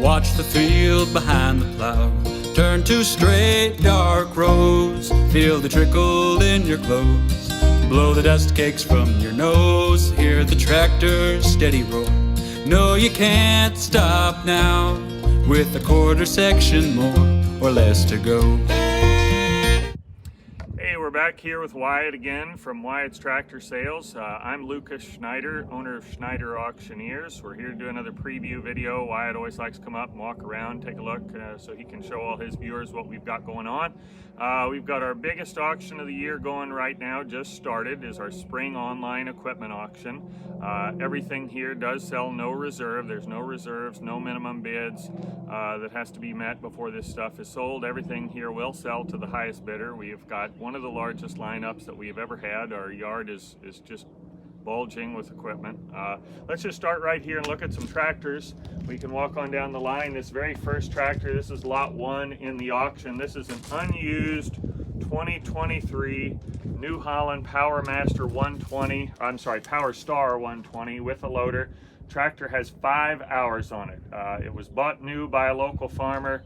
Watch the field behind the plow turn to straight dark rows. Feel the trickle in your clothes, blow the dust cakes from your nose. Hear the tractor's steady roar, no you can't stop now. With a quarter section more or less to go. Hey, we're back here with Wyatt again from Wyatt's Tractor Sales. I'm Lucas Schneider, owner of Schneider Auctioneers. We're here to do another preview video. Wyatt always likes to come up and walk around, take a look, so he can show all his viewers what we've got going on. We've got our biggest auction of the year going right now, just started, is our spring online equipment auction. Everything here does sell no reserve. There's no reserves, no minimum bids that has to be met before this stuff is sold. Everything here will sell to the highest bidder. We've got one of the largest lineups that we've ever had. Our yard is just bulging with equipment. Let's just start right here and look at some tractors. We can walk on down the line. This very first tractor, this is lot 1 in the auction. This is an unused 2023 New Holland Power Master 120, I'm sorry, Power Star 120 with a loader. Tractor has 5 hours on it. It was bought new by a local farmer.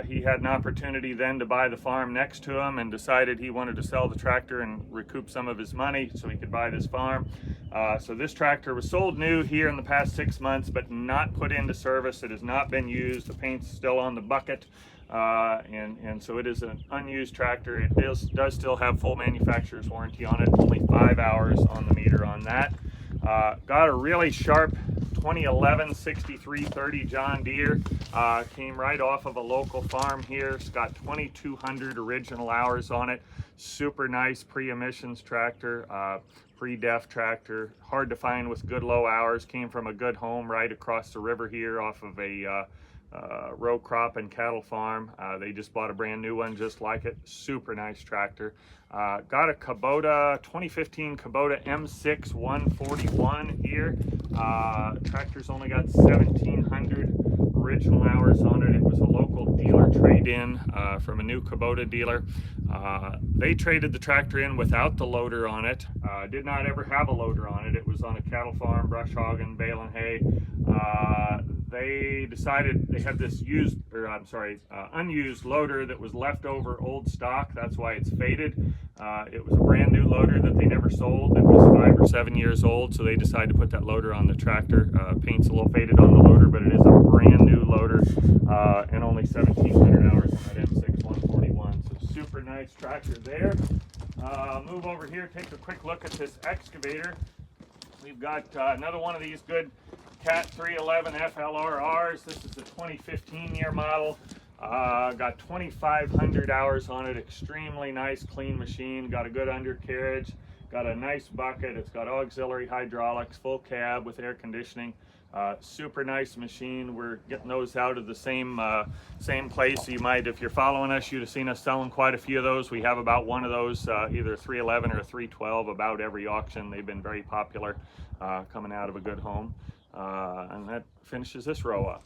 He had an opportunity then to buy the farm next to him and decided he wanted to sell the tractor and recoup some of his money so he could buy this farm. So this tractor was sold new here in the past 6 months, but not put into service. It has not been used. The paint's still on the bucket. And so it is an unused tractor. It does still have full manufacturer's warranty on it. Only 5 hours on the meter on that. Got a really sharp 2011 6330 John Deere. Came right off of a local farm here. It's got 2,200 original hours on it. Super nice pre-emissions tractor, pre-def tractor. Hard to find with good low hours. Came from a good home right across the river here off of a row crop and cattle farm. They just bought a brand new one just like it. Super nice tractor. Got a Kubota 2015 Kubota M6 141 here. Tractor's only got 1,700 original hours on it. It was a local dealer trade-in from a new Kubota dealer. They traded the tractor in without the loader on it. Did not ever have a loader on it. It was on a cattle farm, brush hogging, baling hay. They decided they had this unused loader that was left over old stock. That's why it's faded. It was a brand new loader that they never sold. It was 5 or 7 years old, so they decided to put that loader on the tractor. Paint's a little faded on the loader, but it is a brand new loader and only 1,700 hours on that M6 141. So super nice tractor there. Move over here, take a quick look at this excavator. We've got another one of these good Cat 311 FLRRs. This is a 2015 year model. Got 2,500 hours on it. Extremely nice, clean machine. Got a good undercarriage. Got a nice bucket. It's got auxiliary hydraulics, full cab with air conditioning. Super nice machine. We're getting those out of the same place. You might, if you're following us, you'd have seen us selling quite a few of those. We have about one of those, either 311 or 312, about every auction. They've been very popular, coming out of a good home. And that finishes this row up.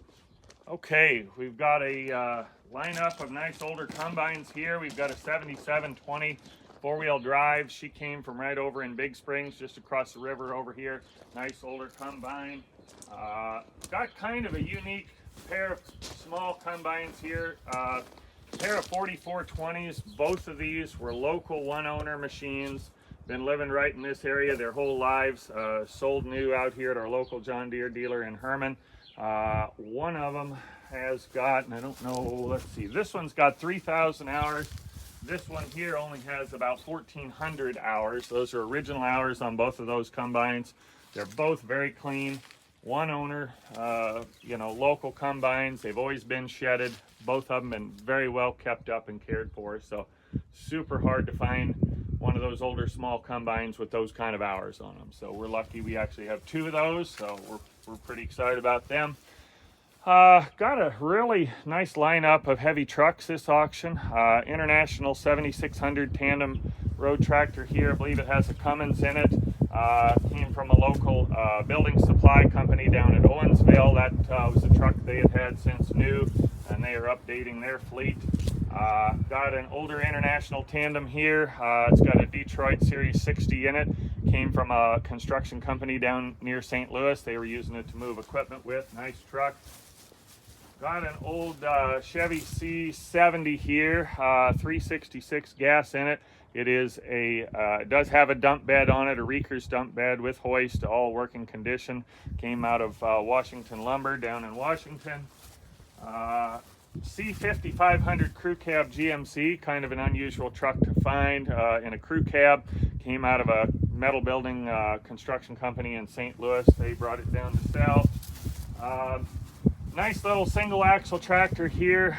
Okay, we've got a lineup of nice older combines here. We've got a 7720 four-wheel drive. She came from right over in Big Springs, just across the river over here. Nice older combine. Got kind of a unique pair of small combines here. Pair of 4420s. Both of these were local one-owner machines. Been living right in this area their whole lives. Sold new out here at our local John Deere dealer in Herman. One of them has got, and I don't know, let's see, this one's got 3,000 hours. This one here only has about 1,400 hours. Those are original hours on both of those combines. They're both very clean. One owner, local combines. They've always been shedded. Both of them been very well kept up and cared for. So super hard to find one of those older small combines with those kind of hours on them. So we're lucky we actually have 2 of those. So we're pretty excited about them. Got a really nice lineup of heavy trucks this auction. International 7600 tandem road tractor here. I believe it has a Cummins in it. Came from a local building supply company down in Owensville. That was a truck they had since new, and they are updating their fleet. Got an older International tandem here. It's got a Detroit Series 60 in it. Came from a construction company down near St. Louis. They were using it to move equipment with. Nice truck. Got an old Chevy C70 here, 366 gas in it. It is it does have a dump bed on it, a Reeker's dump bed with hoist, all working condition. Came out of Washington Lumber down in Washington. C5500 crew cab GMC, kind of an unusual truck to find in a crew cab. Came out of a metal building construction company in St. Louis. They brought it down to sell. Nice little single axle tractor here.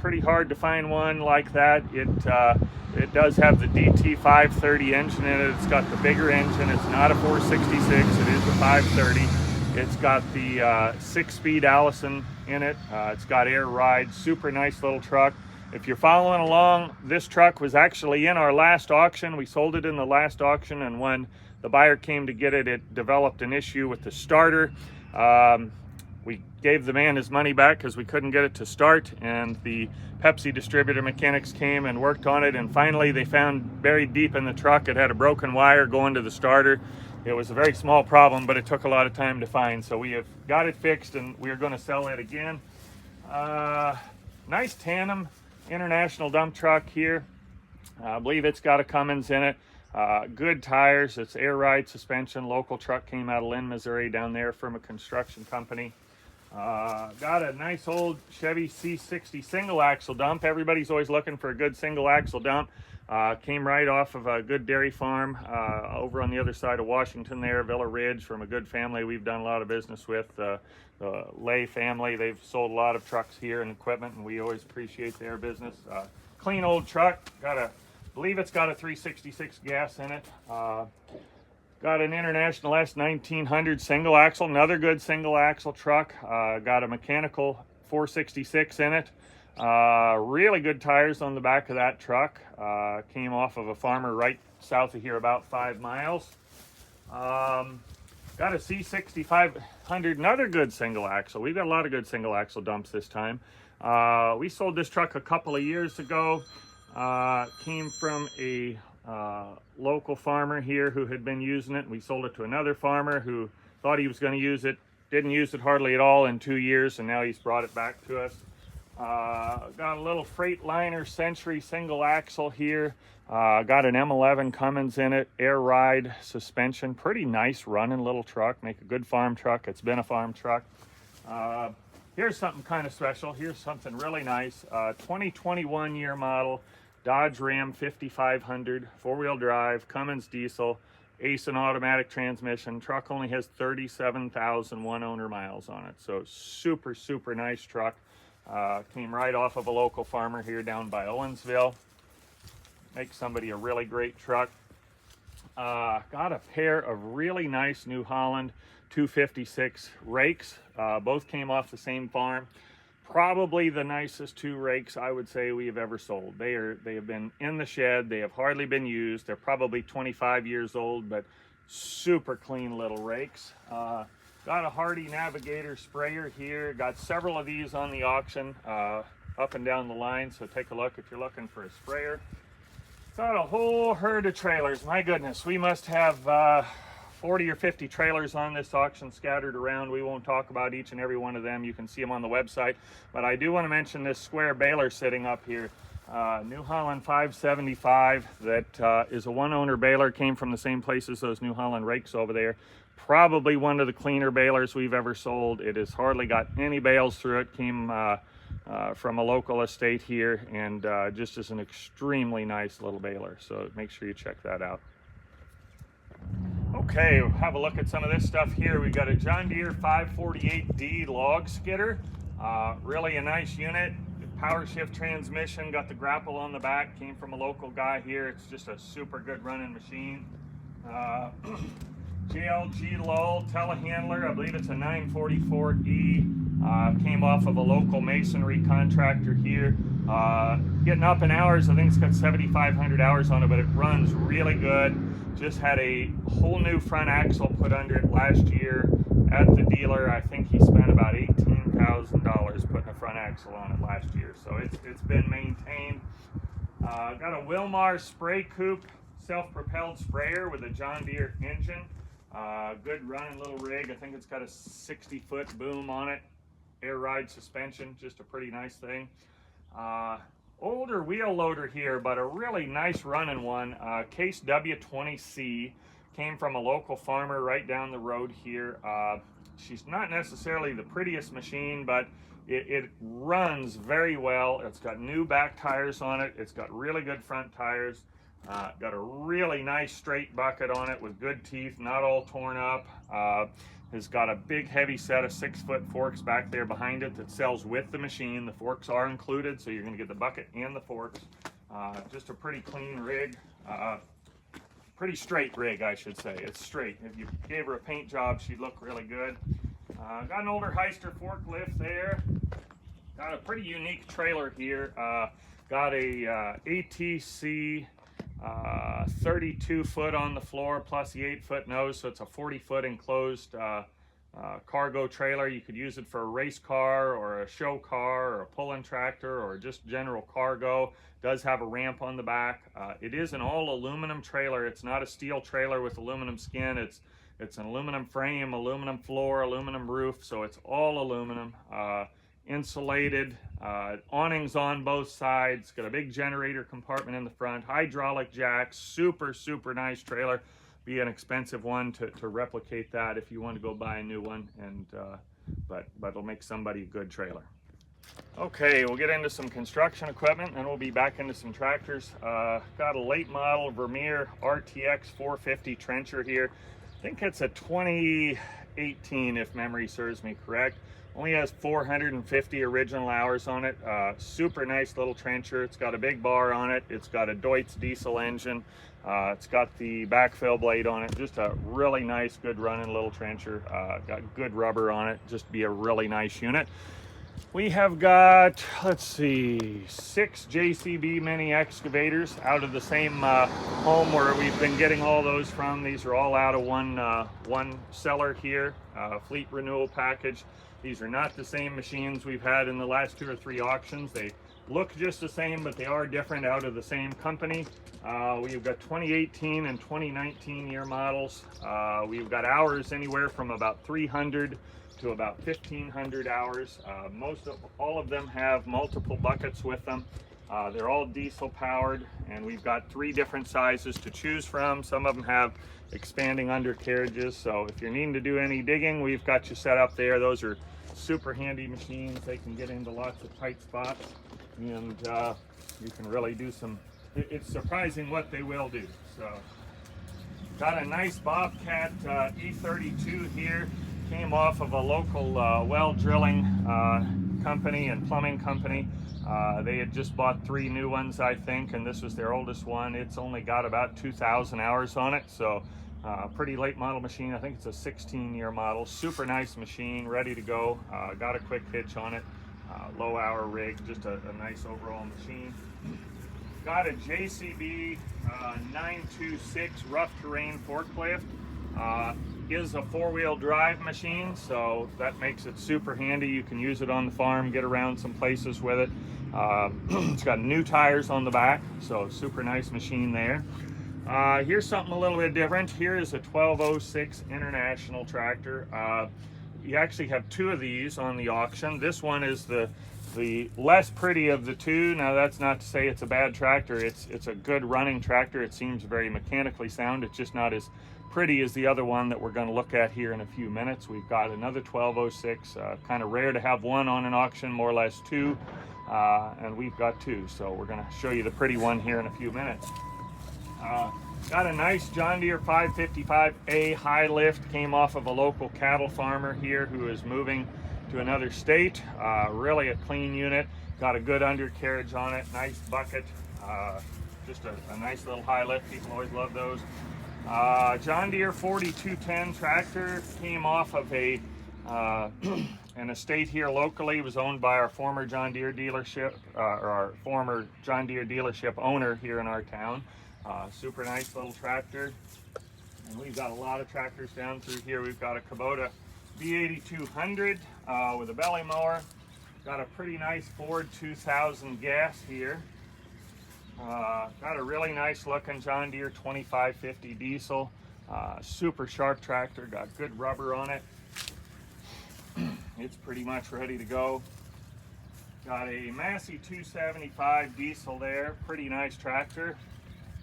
Pretty hard to find one like that. It does have the DT530 engine in it. It's got the bigger engine. It's not a 466. It is a 530. It's got the 6-speed Allison in it. It's got air ride. Super nice little truck. If you're following along, this truck was actually in our last auction. We sold it in the last auction, and when the buyer came to get it, it developed an issue with the starter. We gave the man his money back because we couldn't get it to start, and the Pepsi distributor mechanics came and worked on it, and finally they found buried deep in the truck, it had a broken wire going to the starter. It was a very small problem, but it took a lot of time to find, so we have got it fixed and we are going to sell it again. Nice tandem international dump truck here. I believe it's got a Cummins in it. Good tires. It's air ride suspension. Local truck came out of Lynn, Missouri, down there from a construction company. Got a nice old Chevy C60 single axle dump. Everybody's always looking for a good single axle dump. Came right off of a good dairy farm over on the other side of Washington there, Villa Ridge, from a good family we've done a lot of business with, the Lay family. They've sold a lot of trucks here and equipment, and we always appreciate their business. Clean old truck. I believe it's got a 366 gas in it. Got an International S1900 single axle, another good single axle truck. Got a mechanical 466 in it. Really good tires on the back of that truck. Came off of a farmer right south of here, about 5 miles. Got a C6500, another good single axle. We've got a lot of good single axle dumps this time. We sold this truck a couple of years ago. Came from a local farmer here who had been using it. We sold it to another farmer who thought he was going to use it. Didn't use it hardly at all in 2 years, and now he's brought it back to us. Got a little Freightliner Century single axle here. Got an M11 Cummins in it, air ride suspension. Pretty nice running little truck. Make a good farm truck. It's been a farm truck. Here's something kind of special. Here's something really nice. 2021 year model Dodge Ram 5500, 4-wheel drive, Cummins diesel, Ace and automatic transmission. Truck only has 37,000 one-owner miles on it. So super, super nice truck. Came right off of a local farmer here down by Owensville. Makes somebody a really great truck. Got a pair of really nice New Holland 256 rakes. Both came off the same farm. Probably the nicest 2 rakes I would say we have ever sold. They have been in the shed. They have hardly been used. They're probably 25 years old, but super clean little rakes. Got a Hardy Navigator sprayer here. Got several of these on the auction up and down the line, so take a look if you're looking for a sprayer. Got a whole herd of trailers. My goodness, we must have 40 or 50 trailers on this auction scattered around. We won't talk about each and every one of them. You can see them on the website. But I do want to mention this square baler sitting up here. New Holland 575. That is a one-owner baler. Came from the same place as those New Holland rakes over there. Probably one of the cleaner balers we've ever sold. It has hardly got any bales through it. Came from a local estate here, and just is an extremely nice little baler. So make sure you check that out. Okay, we'll have a look at some of this stuff here. We got a John Deere 548D log skidder. Really a nice unit. Power shift transmission, got the grapple on the back. Came from a local guy here. It's just a super good running machine. JLG Lull telehandler, I believe it's a 944E. Came off of a local masonry contractor here. Getting up in hours, I think it's got 7,500 hours on it, but it runs really good. Just had a whole new front axle put under it last year at the dealer. I think he spent about $18,000 putting a front axle on it last year. So it's been maintained. Got a Wilmar spray coupe self-propelled sprayer with a John Deere engine. Good running little rig. I think it's got a 60-foot boom on it. air ride suspension, just a pretty nice thing. Older wheel loader here, but a really nice running one. Case W20C, came from a local farmer right down the road here. She's not necessarily the prettiest machine, but it runs very well. It's got new back tires on it. It's got really good front tires. Got a really nice straight bucket on it with good teeth, not all torn up. Has got a big heavy set of 6-foot forks back there behind it that sells with the machine. The forks are included, so you're going to get the bucket and the forks. Just a pretty clean rig. Pretty straight rig, I should say. It's straight. If you gave her a paint job, she'd look really good. Got an older Heister forklift there. Got a pretty unique trailer here. Got a ATC 32 foot on the floor plus the 8-foot nose, so it's a 40-foot enclosed cargo trailer. You could use it for a race car or a show car or a pulling tractor or just general cargo. Does have a ramp on the back. It is an all aluminum trailer. It's not a steel trailer with aluminum skin. It's an aluminum frame, aluminum floor, aluminum roof, so it's all aluminum. Insulated, awnings on both sides, got a big generator compartment in the front, hydraulic jacks, super nice trailer. Be an expensive one to replicate that if you want to go buy a new one, and but it'll make somebody a good trailer. Okay, we'll get into some construction equipment and we'll be back into some tractors. Got a late model Vermeer RTX 450 trencher here. I think it's a 2018 if memory serves me correct. Only has 450 original hours on it. Super nice little trencher. It's got a big bar on it. It's got a Deutz diesel engine. It's got the backfill blade on it. Just a really nice, good running little trencher. Got good rubber on it. Just be a really nice unit. We have got, let's see, 6 JCB mini excavators out of the same home where we've been getting all those from. These are all out of one seller here, fleet renewal package. These are not the same machines we've had in the last 2 or 3 auctions. They look just the same, but they are different out of the same company. We've got 2018 and 2019 year models. We've got hours anywhere from about 300 to about 1,500 hours. All of them have multiple buckets with them. They're all diesel powered, and we've got 3 different sizes to choose from. Some of them have expanding undercarriages, so if you're needing to do any digging, we've got you set up there. Those are super handy machines. They can get into lots of tight spots, and you can really do some, it's surprising what they will do. So got a nice Bobcat E32 here. Came off of a local well drilling company and plumbing company. They had just bought 3 new ones, I think, and this was their oldest one. It's only got about 2,000 hours on it, so pretty late model machine. I think it's a 16-year model. Super nice machine, ready to go. Got a quick hitch on it. Low hour rig, just a nice overall machine. Got a JCB 926 rough terrain forklift. Is a 4-wheel drive machine, so that makes it super handy. You can use it on the farm, get around some places with it. It's got new tires on the back, so super nice machine there. Here's something a little bit different. Here is a 1206 International tractor. You actually have 2 of these on the auction. This one is the less pretty of the 2. Now that's not to say it's a bad tractor. It's a good running tractor. It seems very mechanically sound. It's just not as pretty as the other one that we're going to look at here in a few minutes. We've got another 1206, kind of rare to have one on an auction, more or less 2, and we've got 2, so we're going to show you the pretty one here in a few minutes. Got a nice John Deere 555A high lift. Came off of a local cattle farmer here who is moving to another state. Really a clean unit. Got a good undercarriage on it, nice bucket. Just a nice little high lift. People always love those. John Deere 4210 tractor. Came off of an estate here locally. It was owned by our former John Deere dealership, or our former John Deere dealership owner here in our town. Super nice little tractor. And we've got a lot of tractors down through here. We've got a Kubota B8200 with a belly mower. Got a pretty nice Ford 2000 gas here. Got a really nice looking John Deere 2550 diesel. Super sharp tractor, got good rubber on it. it's pretty much ready to go. Got a Massey 275 diesel there, pretty nice tractor.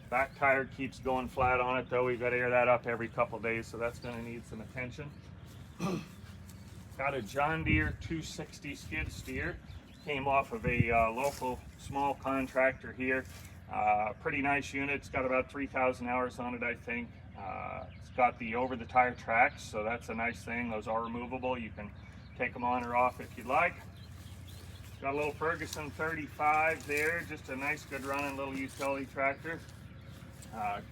Back tire keeps going flat on it though. We've got to air that up every couple days, so that's going to need some attention. Got a John Deere 260 skid steer. Came off of a local small contractor here. Pretty nice unit. It's got about 3,000 hours on it, I think. It's got the over the tire tracks, so that's a nice thing. Those are removable. You can take them on or off if you'd like. Got a little Ferguson 35 there, just a nice good running little utility tractor.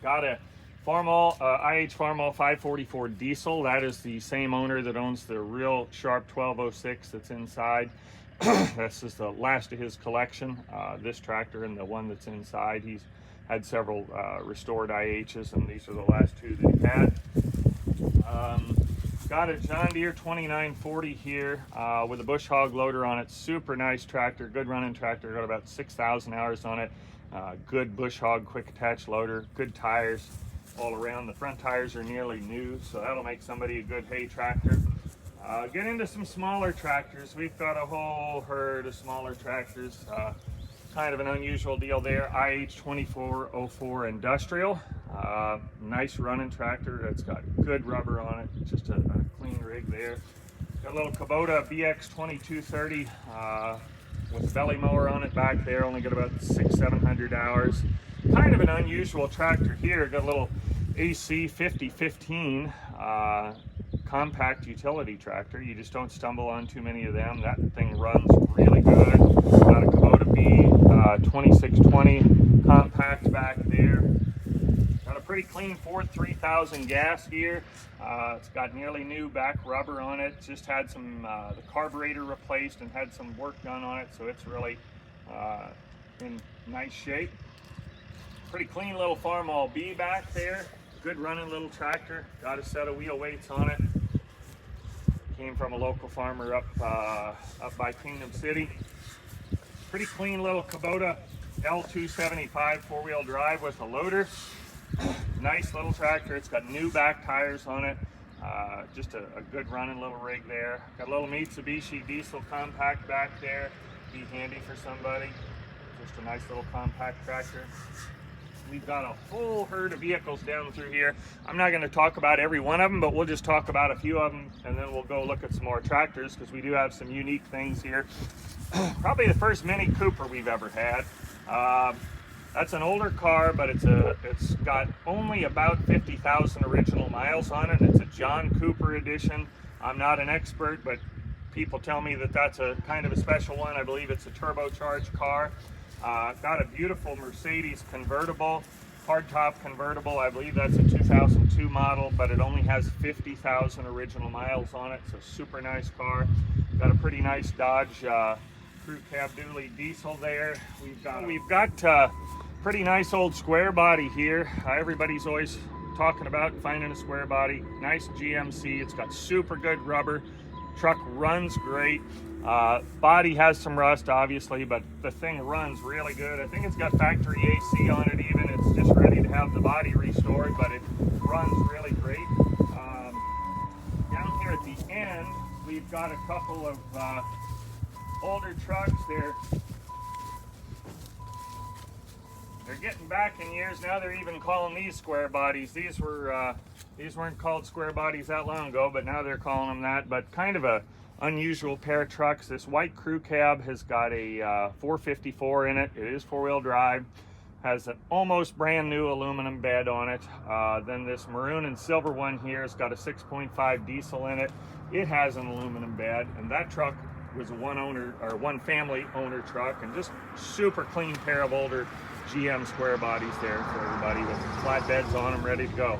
Got a Farmall, IH Farmall 544 diesel. That is the same owner that owns the real sharp 1206 that's inside. This is the last of his collection, this tractor and the one that's inside. He's had several restored IHs, and these are the last two that he had. Got a John Deere 2940 here with a bush hog loader on it. Super nice tractor, good running tractor. Got about 6,000 hours on it. Good bush hog quick attach loader, good tires all around. The front tires are nearly new, so that'll make somebody a good hay tractor. Get into some smaller tractors. We've got a whole herd of smaller tractors. Kind of an unusual deal there. IH 2404 Industrial. Nice running tractor. It's got good rubber on it. Just a clean rig there. Got a little Kubota BX 2230 with a belly mower on it back there. Only got about 600-700 hours. Kind of an unusual tractor here. Got a little AC 5015 compact utility tractor. You just don't stumble on too many of them. That thing runs really good. Got a Kubota B 2620 compact back there. Got a pretty clean Ford 3000 gas here. It's got nearly new back rubber on it. Just had some the carburetor replaced and had some work done on it, so it's really in nice shape. Pretty clean little Farmall B back there. Good running little tractor. Got a set of wheel weights on it. Came from a local farmer up by Kingdom City. Pretty clean little Kubota L275 four-wheel drive with a loader. Nice little tractor. It's got new back tires on it. Just a good running little rig there. Got a little Mitsubishi diesel compact back there. Be handy for somebody. Just a nice little compact tractor. We've got a whole herd of vehicles down through here. I'm not going to talk about every one of them, but we'll just talk about a few of them, and then we'll go look at some more tractors because we do have some unique things here. Probably the first Mini Cooper we've ever had. That's an older car, but it's got only about 50,000 original miles on it. It's a John Cooper edition. I'm not an expert, but people tell me that that's a kind of a special one. I believe it's a turbocharged car. Got a beautiful Mercedes convertible, hardtop convertible. I believe that's a 2002 model, but it only has 50,000 original miles on it. So super nice car. Got a pretty nice Dodge Crew Cab Dually diesel there. We've got pretty nice old square body here. Everybody's always talking about finding a square body. Nice GMC. It's got super good rubber. Truck runs great. Body has some rust obviously, but the thing runs really good. I think it's got factory AC on it even. It's just ready to have the body restored, but it runs really great. Down here at the end, we've got a couple of older trucks. They're getting back in years now. They're even calling these square bodies. These weren't called square bodies that long ago, but now they're calling them that. But kind of a unusual pair of trucks. This white crew cab has got a 454 in it. It is four-wheel drive. Has an almost brand new aluminum bed on it. Then this maroon and silver one here has got a 6.5 diesel in it. It has an aluminum bed, and that truck was a one family owner truck, and just super clean pair of older GM square bodies there for everybody with flatbeds on them ready to go.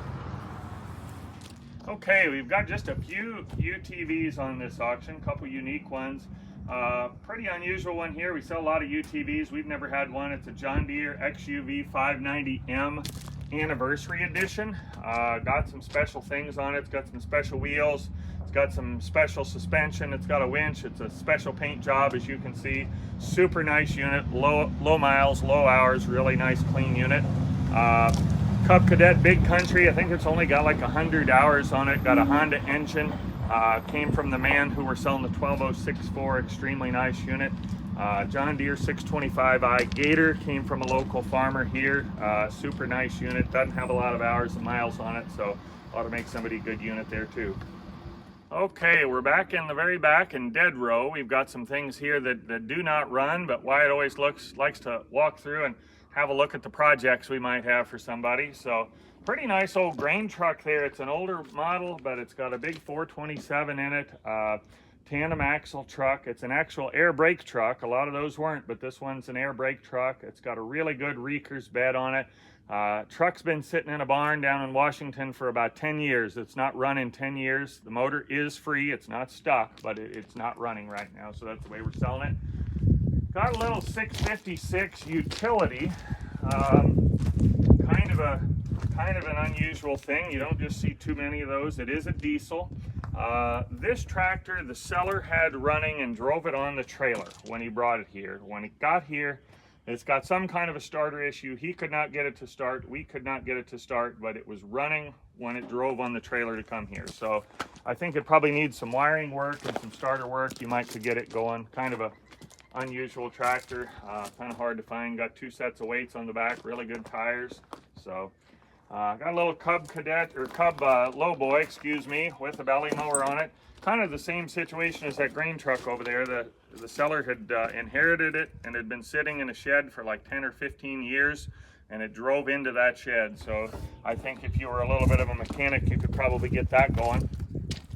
Okay, we've got just a few UTVs on this auction, a couple unique ones. Pretty unusual one here. We sell a lot of UTVs. We've never had one. It's a John Deere XUV 590M Anniversary Edition. Got some special things on it. It's got some special wheels. It's got some special suspension. It's got a winch. It's a special paint job, as you can see. Super nice unit. Low miles, low hours. Really nice, clean unit. Cub Cadet Big Country. I think it's only got like 100 hours on it. Got a Honda engine. Came from the man who we're selling the 12064, extremely nice unit. John Deere 625i Gator came from a local farmer here. Super nice unit, doesn't have a lot of hours and miles on it, so ought to make somebody a good unit there too. Okay, we're back in the very back in dead row. We've got some things here that do not run, but Wyatt always likes to walk through and have a look at the projects we might have for somebody. So pretty nice old grain truck there. It's an older model, but it's got a big 427 in it. Tandem axle truck. It's an actual air brake truck. A lot of those weren't, but this one's an air brake truck. It's got a really good Reeker's bed on it. Truck's been sitting in a barn down in Washington for about 10 years. It's not run in 10 years. The motor is free. It's not stuck, but it's not running right now, so that's the way we're selling it. Got a little 656 utility. Kind of an unusual thing. You don't just see too many of those. It is a diesel. This tractor, the seller had running and drove it on the trailer when he brought it here. When it got here, it's got some kind of a starter issue. He could not get it to start. We could not get it to start, but it was running when it drove on the trailer to come here. So I think it probably needs some wiring work and some starter work. You might could get it going. Kind of a unusual tractor, kind of hard to find. Got 2 sets of weights on the back, really good tires. So got a little Cub Lowboy, excuse me, with a belly mower on it. Kind of the same situation as that grain truck over there. The seller had inherited it and had been sitting in a shed for like 10 or 15 years, and it drove into that shed. So I think if you were a little bit of a mechanic, you could probably get that going.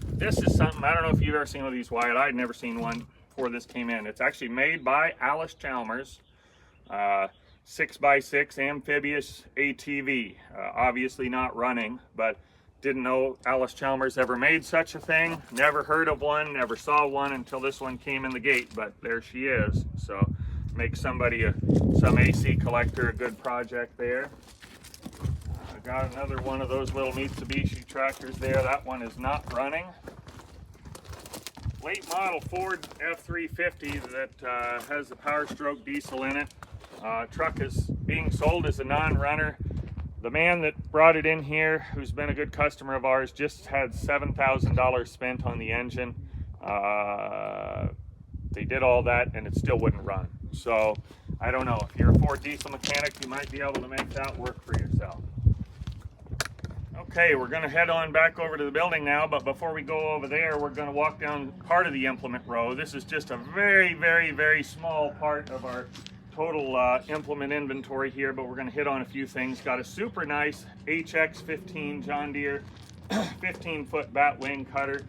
This is something, I don't know if you've ever seen one of these, Wyatt. I'd never seen one before this came in. It's actually made by Alice Chalmers. 6x6 amphibious ATV. Obviously not running, but didn't know Alice Chalmers ever made such a thing. Never heard of one, never saw one until this one came in the gate, but there she is. So make somebody, some AC collector, a good project there. I got another one of those little Mitsubishi tractors there. That one is not running. Late model Ford F350 that has a Power Stroke diesel in it. Truck is being sold as a non-runner. The man that brought it in here, who's been a good customer of ours, just had $7,000 spent on the engine. They did all that and it still wouldn't run. So I don't know, if you're a Ford diesel mechanic, you might be able to make that work for yourself. Okay, we're going to head on back over to the building now, but before we go over there, we're going to walk down part of the implement row. This is just a very, very, very small part of our total implement inventory here, but we're going to hit on a few things. Got a super nice HX15 John Deere 15-foot batwing cutter.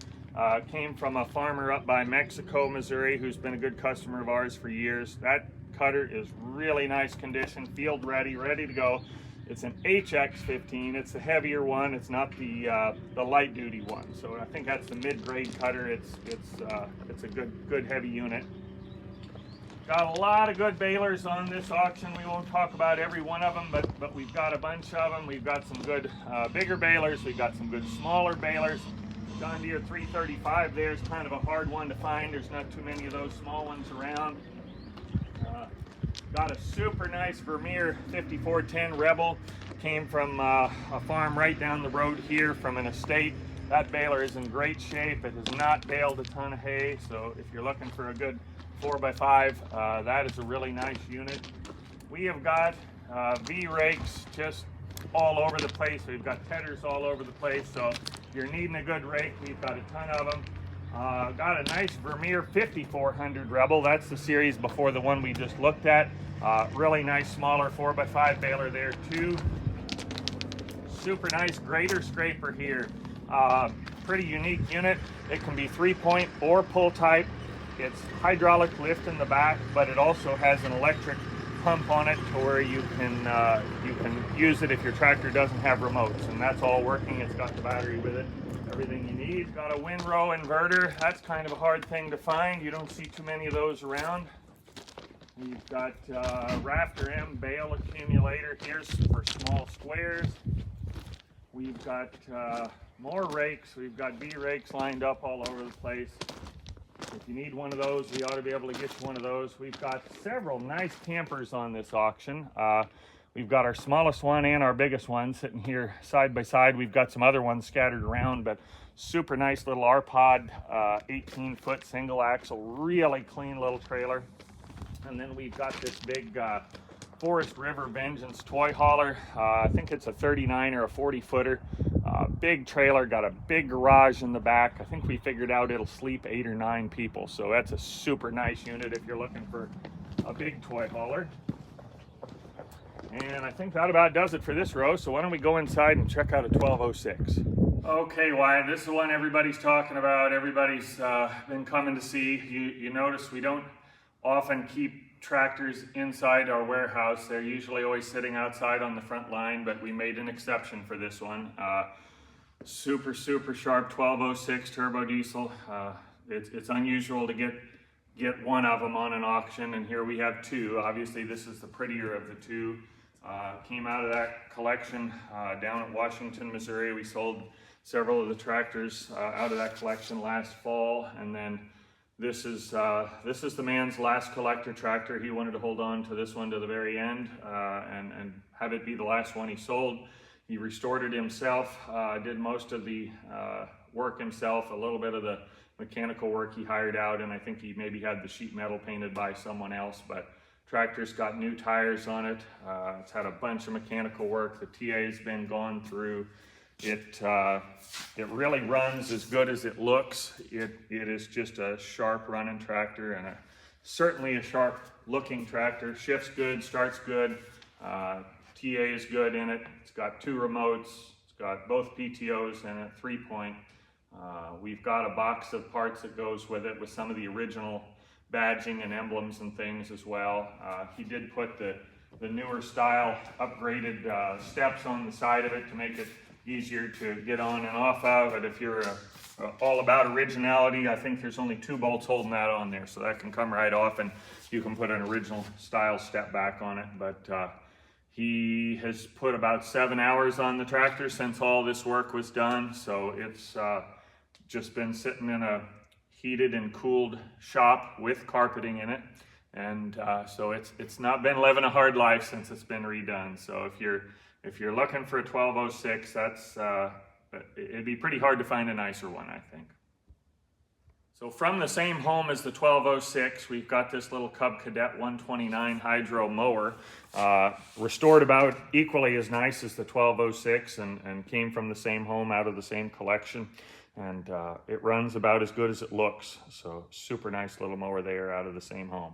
Came from a farmer up by Mexico, Missouri, who's been a good customer of ours for years. That cutter is really nice condition, field ready, ready to go. It's an HX15. It's the heavier one. It's not the light duty one. So I think that's the mid-grade cutter. It's a good heavy unit. Got a lot of good balers on this auction. We won't talk about every one of them, but we've got a bunch of them. We've got some good bigger balers. We've got some good smaller balers. John Deere 335 there is kind of a hard one to find. There's not too many of those small ones around. Got a super nice Vermeer 5410 Rebel. Came from a farm right down the road here from an estate. That baler is in great shape. It has not baled a ton of hay, so if you're looking for a good 4x5, that is a really nice unit. We have got V-rakes just all over the place. We've got teders all over the place, so if you're needing a good rake, we've got a ton of them. Got a nice Vermeer 5400 Rebel. That's the series before the one we just looked at. Really nice smaller 4x5 baler there too. Super nice grader scraper here. Pretty unique unit. It can be 3-point or pull type. It's hydraulic lift in the back, but it also has an electric pump on it to where you can use it if your tractor doesn't have remotes, and that's all working. It's got the battery with it. Everything you need. Got a windrow inverter. That's kind of a hard thing to find. You don't see too many of those around. We've got Rafter M bale accumulator. Here's for small squares. We've got more rakes. We've got V-rakes lined up all over the place. If you need one of those, we ought to be able to get you one of those. We've got several nice campers on this auction. we've got our smallest one and our biggest one sitting here side by side. We've got some other ones scattered around, but super nice little R-Pod, 18-foot single axle, really clean little trailer. And then we've got this big Forest River Vengeance toy hauler. I think it's a 39 or a 40 footer. Big trailer, got a big garage in the back. I think we figured out it'll sleep 8 or 9 people. So that's a super nice unit if you're looking for a big toy hauler. And I think that about does it for this row. So why don't we go inside and check out a 1206. Okay, Wyatt, this is the one everybody's talking about. Everybody's been coming to see. You notice we don't often keep tractors inside our warehouse. They're usually always sitting outside on the front line, but we made an exception for this one. Super sharp 1206 turbo diesel. It's unusual to get one of them on an auction, and here we have two. Obviously this is the prettier of the two. Came out of that collection down at Washington, Missouri. We sold several of the tractors out of that collection last fall, and then this is the man's last collector tractor. He wanted to hold on to this one to the very end and have it be the last one he sold. He restored it himself, did most of the work himself, a little bit of the mechanical work he hired out, and I think he maybe had the sheet metal painted by someone else, but tractor's got new tires on it. It's had a bunch of mechanical work. The TA's been gone through. It really runs as good as it looks. It is just a sharp running tractor, and certainly a sharp looking tractor. Shifts good, starts good. TA is good in it. It's got 2 remotes. It's got both PTOs in it, 3-point. We've got a box of parts that goes with it with some of the original badging and emblems and things as well. He did put the newer style upgraded steps on the side of it to make it easier to get on and off of. But if you're all about originality, I think there's only 2 bolts holding that on there, so that can come right off and you can put an original style step back on it. But he has put about 7 hours on the tractor since all this work was done, so it's just been sitting in a heated and cooled shop with carpeting in it, and so it's not been living a hard life since it's been redone. So if you're looking for a 1206, it'd be pretty hard to find a nicer one, I think. So from the same home as the 1206, we've got this little Cub Cadet 129 hydro mower, restored about equally as nice as the 1206, and came from the same home, out of the same collection. And it runs about as good as it looks. So super nice little mower there out of the same home.